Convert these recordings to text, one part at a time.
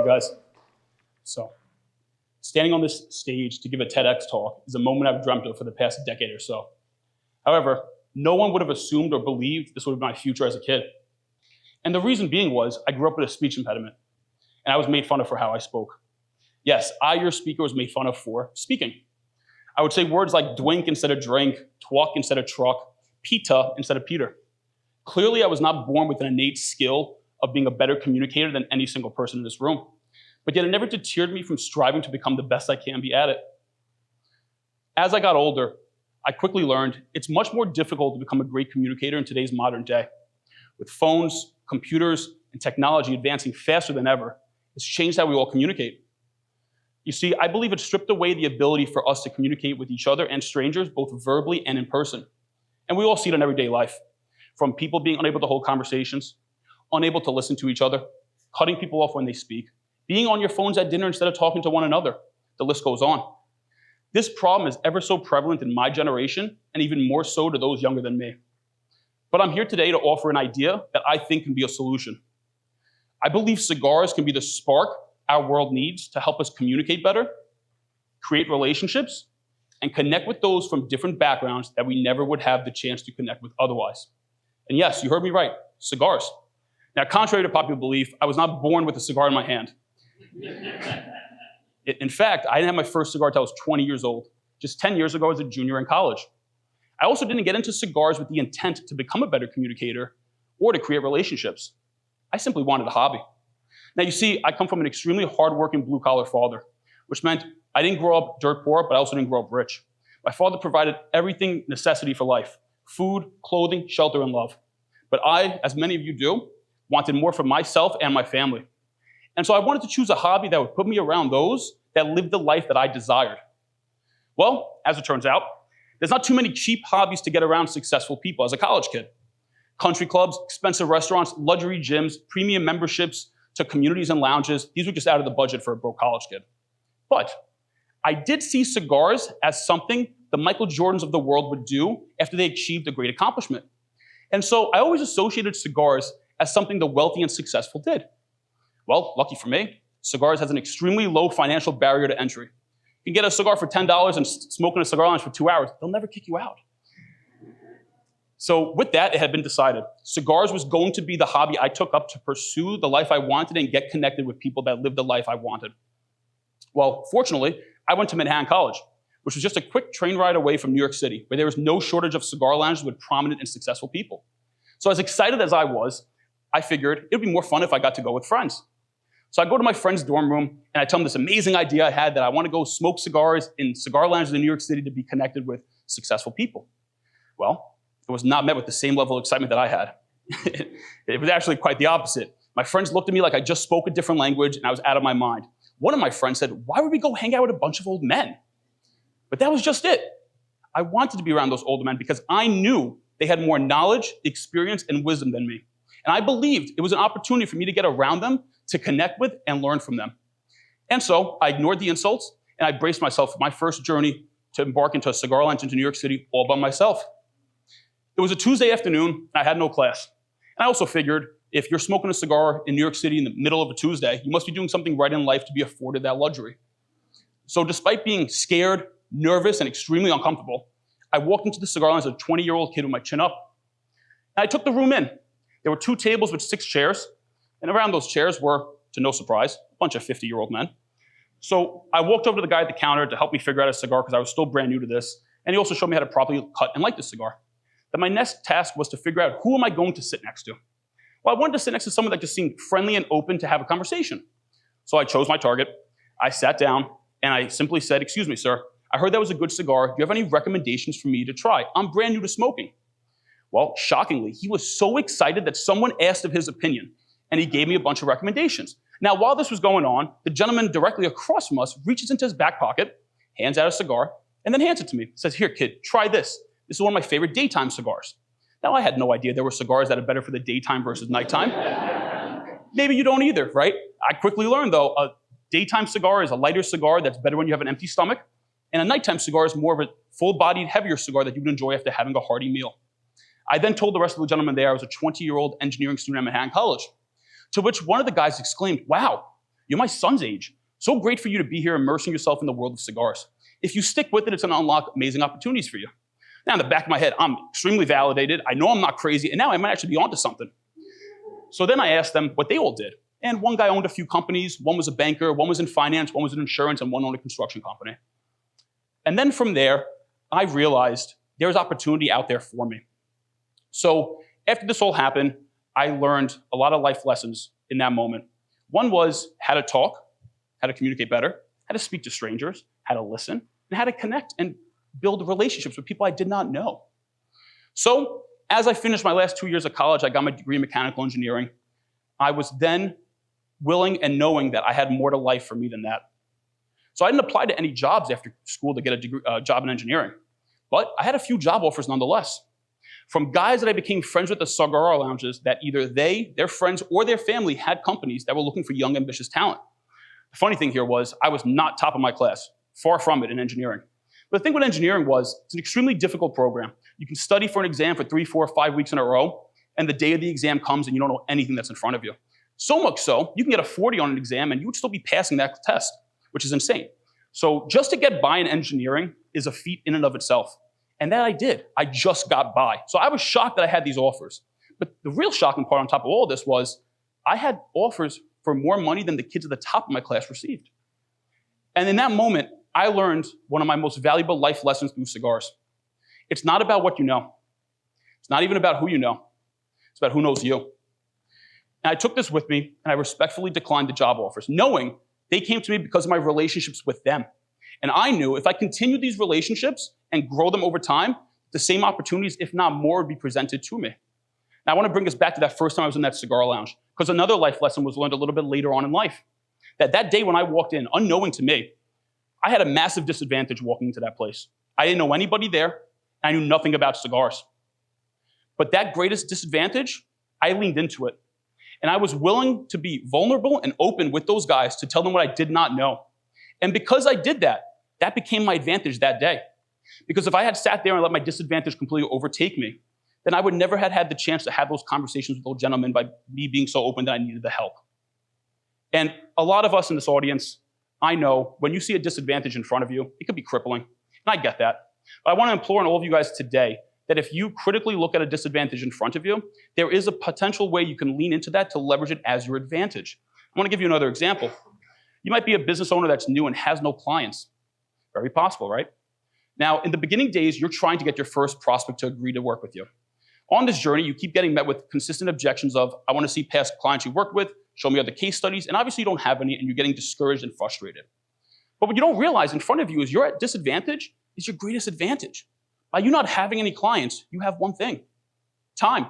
you guys. So, standing on this stage to give a TEDx talk is a moment I've dreamt of for the past decade or so. However, no one would have assumed or believed this would be my future as a kid. And the reason being was I grew up with a speech impediment, and I was made fun of for how I spoke. Yes, I, your speaker, was made fun of for speaking. I would say words like dwink instead of drink, twuck instead of truck, pita instead of Peter. Clearly, I was not born with an innate skill of being a better communicator than any single person in this room. But yet it never deterred me from striving to become the best I can be at it. As I got older, I quickly learned it's much more difficult to become a great communicator in today's modern day. With phones, computers, and technology advancing faster than ever, it's changed how we all communicate. You see, I believe it stripped away the ability for us to communicate with each other and strangers, both verbally and in person. And we all see it in everyday life, from people being unable to hold conversations, unable to listen to each other, cutting people off when they speak, being on your phones at dinner instead of talking to one another. The list goes on. This problem is ever so prevalent in my generation, and even more so to those younger than me. But I'm here today to offer an idea that I think can be a solution. I believe cigars can be the spark our world needs to help us communicate better, create relationships, and connect with those from different backgrounds that we never would have the chance to connect with otherwise. And yes, you heard me right, cigars. Now, contrary to popular belief, I was not born with a cigar in my hand. In fact, I didn't have my first cigar until I was 20 years old. Just 10 years ago, I was a junior in college. I also didn't get into cigars with the intent to become a better communicator or to create relationships. I simply wanted a hobby. Now, you see, I come from an extremely hardworking blue-collar father, which meant I didn't grow up dirt poor, but I also didn't grow up rich. My father provided everything necessity for life: food, clothing, shelter, and love. But I, as many of you do, wanted more for myself and my family. And so I wanted to choose a hobby that would put me around those that lived the life that I desired. Well, as it turns out, there's not too many cheap hobbies to get around successful people as a college kid. Country clubs, expensive restaurants, luxury gyms, premium memberships to communities and lounges, these were just out of the budget for a broke college kid. But I did see cigars as something the Michael Jordans of the world would do after they achieved a great accomplishment. And so I always associated cigars as something the wealthy and successful did. Well, lucky for me, cigars has an extremely low financial barrier to entry. You can get a cigar for $10 and smoke in a cigar lounge for 2 hours. They'll never kick you out. So with that, it had been decided. Cigars was going to be the hobby I took up to pursue the life I wanted and get connected with people that lived the life I wanted. Well, fortunately, I went to Manhattan College, which was just a quick train ride away from New York City, where there was no shortage of cigar lounges with prominent and successful people. So as excited as I was, I figured it would be more fun if I got to go with friends. So I go to my friend's dorm room, and I tell him this amazing idea I had that I want to go smoke cigars in cigar lounges in New York City to be connected with successful people. Well, it was not met with the same level of excitement that I had. It was actually quite the opposite. My friends looked at me like I just spoke a different language, and I was out of my mind. One of my friends said, "Why would we go hang out with a bunch of old men?" But that was just it. I wanted to be around those older men because I knew they had more knowledge, experience, and wisdom than me. And I believed it was an opportunity for me to get around them, to connect with, and learn from them. And so I ignored the insults, and I braced myself for my first journey to embark into a cigar lounge into New York City all by myself. It was a Tuesday afternoon, and I had no class. And I also figured, if you're smoking a cigar in New York City in the middle of a Tuesday, you must be doing something right in life to be afforded that luxury. So despite being scared, nervous, and extremely uncomfortable, I walked into the cigar lounge as a 20-year-old kid with my chin up. And I took the room in. There were 2 tables with 6 chairs, and around those chairs were, to no surprise, a bunch of 50-year-old men. So I walked over to the guy at the counter to help me figure out a cigar because I was still brand new to this, and he also showed me how to properly cut and light the cigar. Then my next task was to figure out who am I going to sit next to. Well, I wanted to sit next to someone that just seemed friendly and open to have a conversation. So I chose my target. I sat down, and I simply said, "Excuse me, sir, I heard that was a good cigar. Do you have any recommendations for me to try? I'm brand new to smoking." Well, shockingly, he was so excited that someone asked of his opinion, and he gave me a bunch of recommendations. Now, while this was going on, the gentleman directly across from us reaches into his back pocket, hands out a cigar, and then hands it to me. Says, "Here, kid, try this. This is one of my favorite daytime cigars." Now, I had no idea there were cigars that are better for the daytime versus nighttime. Maybe you don't either, right? I quickly learned, though, a daytime cigar is a lighter cigar that's better when you have an empty stomach, and a nighttime cigar is more of a full-bodied, heavier cigar that you would enjoy after having a hearty meal. I then told the rest of the gentlemen there I was a 20-year-old engineering student at Manhattan College, to which one of the guys exclaimed, "Wow, You're my son's age. So great for you to be here immersing yourself in the world of cigars. If you stick with it, it's going to unlock amazing opportunities for you. Now, in the back of my head, I'm extremely validated. I know I'm not crazy, and now I might actually be onto something. So then I asked them what they all did. And one guy owned a few companies. One was a banker, one was in finance, one was in insurance, and one owned a construction company. And then from there, I realized there was opportunity out there for me. So after this all happened, I learned a lot of life lessons in that moment. One was how to talk, how to communicate better, how to speak to strangers, how to listen, and how to connect and build relationships with people I did not know. So as I finished my last 2 years of college, I got my degree in mechanical engineering. I was then willing and knowing that I had more to life for me than that. So I didn't apply to any jobs after school to get a job in engineering. But I had a few job offers nonetheless. From guys that I became friends with at cigar lounges that either they, their friends, or their family had companies that were looking for young, ambitious talent. The funny thing here was I was not top of my class, far from it in engineering. But the thing with engineering was it's an extremely difficult program. You can study for an exam for 3, 4, 5 weeks in a row, and the day of the exam comes and you don't know anything that's in front of you. So much so, you can get a 40 on an exam and you would still be passing that test, which is insane. So just to get by in engineering is a feat in and of itself. And that I did. I just got by. So I was shocked that I had these offers. But the real shocking part on top of all of this was I had offers for more money than the kids at the top of my class received. And in that moment, I learned one of my most valuable life lessons through cigars. It's not about what you know. It's not even about who you know. It's about who knows you. And I took this with me, and I respectfully declined the job offers, knowing they came to me because of my relationships with them. And I knew if I continued these relationships and grow them over time, the same opportunities, if not more, would be presented to me. Now, I want to bring us back to that first time I was in that cigar lounge, because another life lesson was learned a little bit later on in life. That day when I walked in, unknowing to me, I had a massive disadvantage walking into that place. I didn't know anybody there, and I knew nothing about cigars. But that greatest disadvantage, I leaned into it. And I was willing to be vulnerable and open with those guys to tell them what I did not know. And because I did that, that became my advantage that day. Because if I had sat there and let my disadvantage completely overtake me, then I would never have had the chance to have those conversations with those gentlemen by me being so open that I needed the help. And a lot of us in this audience, I know when you see a disadvantage in front of you, it could be crippling. And I get that. But I want to implore on all of you guys today that if you critically look at a disadvantage in front of you, there is a potential way you can lean into that to leverage it as your advantage. I want to give you another example. You might be a business owner that's new and has no clients. Very possible, right? Now, in the beginning days, you're trying to get your first prospect to agree to work with you. On this journey, you keep getting met with consistent objections of, I want to see past clients you worked with, show me other case studies, and obviously you don't have any, and you're getting discouraged and frustrated. But what you don't realize in front of you is your disadvantage is your greatest advantage. By you not having any clients, you have one thing: time.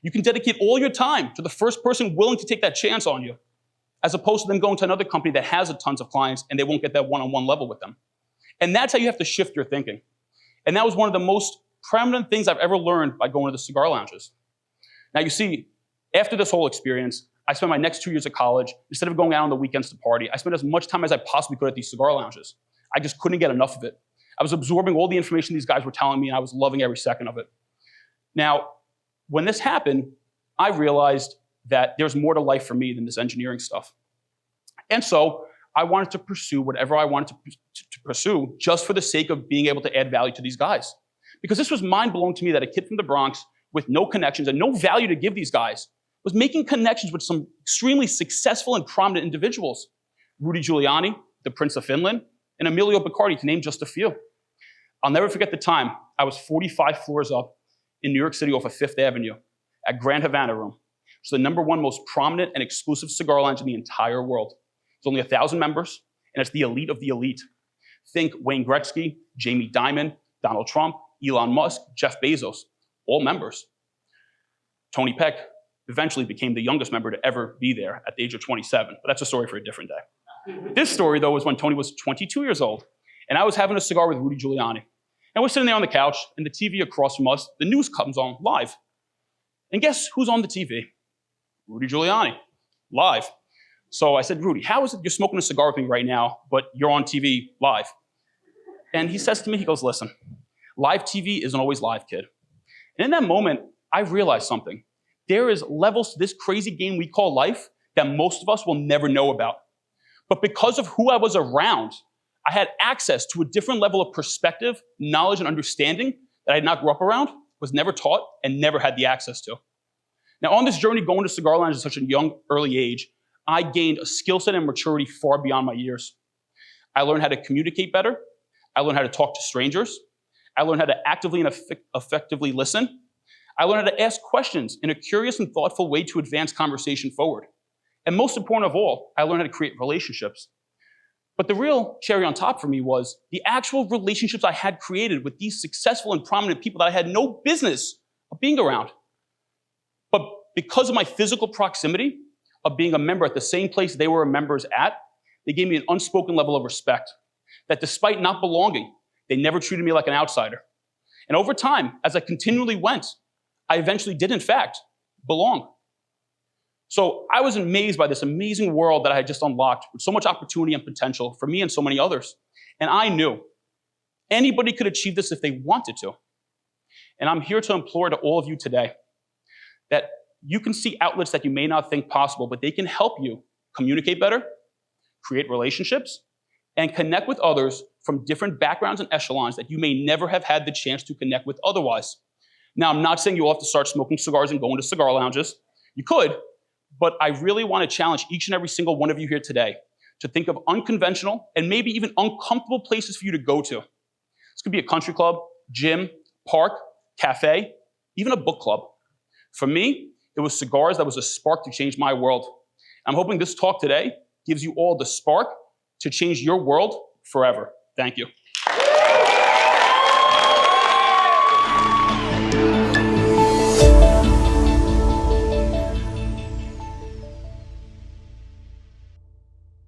You can dedicate all your time to the first person willing to take that chance on you, as opposed to them going to another company that has tons of clients and they won't get that one-on-one level with them. And that's how you have to shift your thinking. And that was one of the most prominent things I've ever learned by going to the cigar lounges. Now you see, after this whole experience, I spent my next 2 years of college, instead of going out on the weekends to party, I spent as much time as I possibly could at these cigar lounges. I just couldn't get enough of it. I was absorbing all the information these guys were telling me, and I was loving every second of it. Now, when this happened, I realized that there's more to life for me than this engineering stuff. And so I wanted to pursue whatever I wanted to pursue just for the sake of being able to add value to these guys. Because this was mind-blowing to me that a kid from the Bronx with no connections and no value to give these guys was making connections with some extremely successful and prominent individuals. Rudy Giuliani, the Prince of Finland, and Emilio Bacardi, to name just a few. I'll never forget the time I was 45 floors up in New York City off of Fifth Avenue at Grand Havana Room. It's the #1 most prominent and exclusive cigar lounge in the entire world. It's only 1,000 members, and it's the elite of the elite. Think Wayne Gretzky, Jamie Dimon, Donald Trump, Elon Musk, Jeff Bezos, all members. Tony Peck eventually became the youngest member to ever be there at the age of 27, but that's a story for a different day. This story, though, was when Tony was 22 years old, and I was having a cigar with Rudy Giuliani. And we're sitting there on the couch, and the TV across from us, the news comes on live. And guess who's on the TV? Rudy Giuliani, live. So I said, Rudy, how is it you're smoking a cigar with me right now, but you're on TV live? And he says to me, he goes, listen, live TV isn't always live, kid. And in that moment, I realized something. There is levels to this crazy game we call life that most of us will never know about. But because of who I was around, I had access to a different level of perspective, knowledge, and understanding that I did not grow up around, was never taught, and never had the access to. Now, on this journey going to cigar lounges at such a young, early age, I gained a skill set and maturity far beyond my years. I learned how to communicate better. I learned how to talk to strangers. I learned how to actively and effectively listen. I learned how to ask questions in a curious and thoughtful way to advance conversation forward. And most important of all, I learned how to create relationships. But the real cherry on top for me was the actual relationships I had created with these successful and prominent people that I had no business of being around. But because of my physical proximity of being a member at the same place they were members at, they gave me an unspoken level of respect that despite not belonging, they never treated me like an outsider. And over time, as I continually went, I eventually did, in fact, belong. So I was amazed by this amazing world that I had just unlocked with so much opportunity and potential for me and so many others. And I knew anybody could achieve this if they wanted to. And I'm here to implore to all of you today that you can see outlets that you may not think possible, but they can help you communicate better, create relationships, and connect with others from different backgrounds and echelons that you may never have had the chance to connect with otherwise. Now, I'm not saying you all have to start smoking cigars and going to cigar lounges. You could, but I really want to challenge each and every single one of you here today to think of unconventional and maybe even uncomfortable places for you to go to. This could be a country club, gym, park, cafe, even a book club. For me, it was cigars that was a spark to change my world. I'm hoping this talk today gives you all the spark to change your world forever. Thank you.